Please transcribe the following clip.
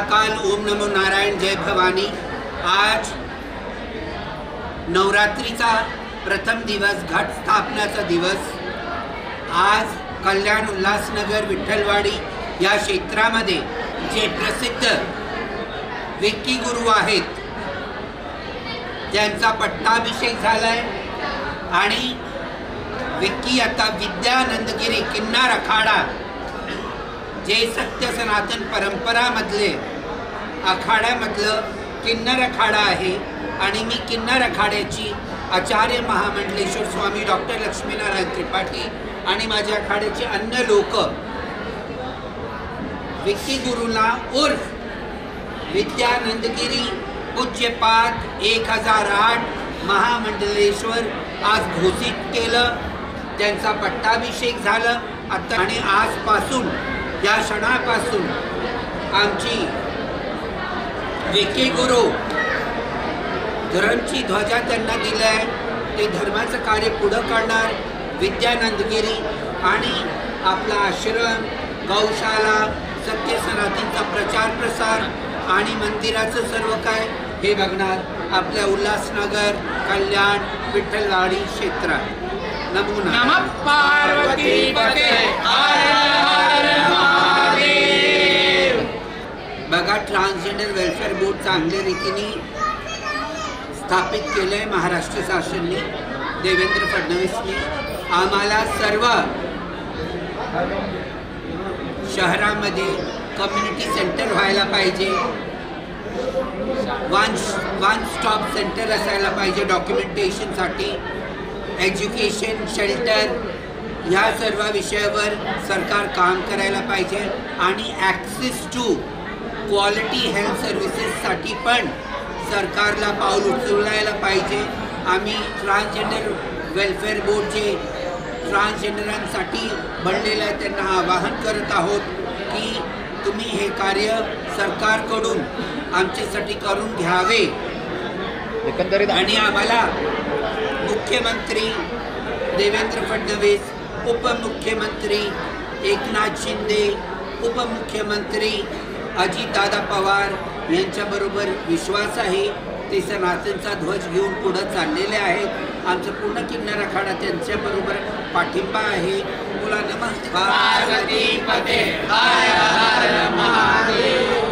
काल ओम नमो नारायण जय भवानी। आज नवरात्रीचा प्रथम दिवस, घट स्थापनाचा दिवस। आज कल्याण उल्हासनगर विठ्ठलवाडी या क्षेत्रामध्ये जे प्रसिद्ध विक्की गुरु आहेत त्यांचा पट्टाभिषेक झालाय आणि विक्की आता विद्यानंदगिरी किन्नर अखाडा जे सत्य सनातन परंपरामधले आखाड्यामधलं किन्नर अखाडा आहे आणि मी किन्नर अखाड्याची आचार्य महामंडलेश्वर स्वामी डॉक्टर लक्ष्मीनारायण त्रिपाठी आणि माझ्या अखाड्याचे अन्य लोक विक्की गुरुला उर्फ विद्यानंदगिरी पूज्यपाद 1008 महामंडलेश्वर आज घोषित केलं। त्यांचा पट्टाभिषेक झालं आता आणि आजपासून या क्षणापासून आमची विक्की गुरु धर्मची ध्वजा त्यांना दिलाय, ते धर्माचं कार्य पुढं करणार। विद्यानंदगिरी आणि आपला आश्रम, गौशाला, सत्य सनातनचा प्रचार प्रसार आणि मंदिराचं सर्व काय हे बघणार आपल्या उल्हासनगर कल्याण विठ्ठलवाडी क्षेत्रात। नमो नमः पार्वती पते हर हर महादेव। बघा, ट्रान्सजेंडर वेलफेअर बोर्ड चांगल्या रीतीने स्थापित केलंय महाराष्ट्र शासनाने, देवेंद्र फडणवीसने। आम्हाला सर्व शहरामध्ये कम्युनिटी सेंटर व्हायला पाहिजे, वन स्टॉप सेंटर असायला पाहिजे डॉक्युमेंटेशनसाठी, एज्युकेशन, शेल्टर ह्या सर्व विषयावर सरकार काम करायला पाहिजे आणि ॲक्सेस टू क्वालिटी हेल्थ सर्व्हिसेससाठी पण सरकारला पाऊल उचलायला पाहिजे। आम्ही ट्रान्सजेंडर वेलफेअर बोर्डचे ट्रान्सजेंडरांसाठी बनलेलं आहे त्यांना आवाहन करत आहोत की तुम्ही हे कार्य सरकारकडून आमच्यासाठी करून घ्यावे एकंदरीत। आणि आम्हाला मुख्यमंत्री देवेंद्र फडणवीस, उपमुख्यमंत्री एकनाथ शिंदे, उपमुख्यमंत्री अजितदादा पवार यांच्याबरोबर विश्वास आहे। ते सनातनचा ध्वज घेऊन पुढे चाललेले आहेत। आमचं पूर्ण किन्नर अखाडा त्यांच्याबरोबर पाठिंबा आहे। बोला नमः पार्वती पते हर हर महादेव।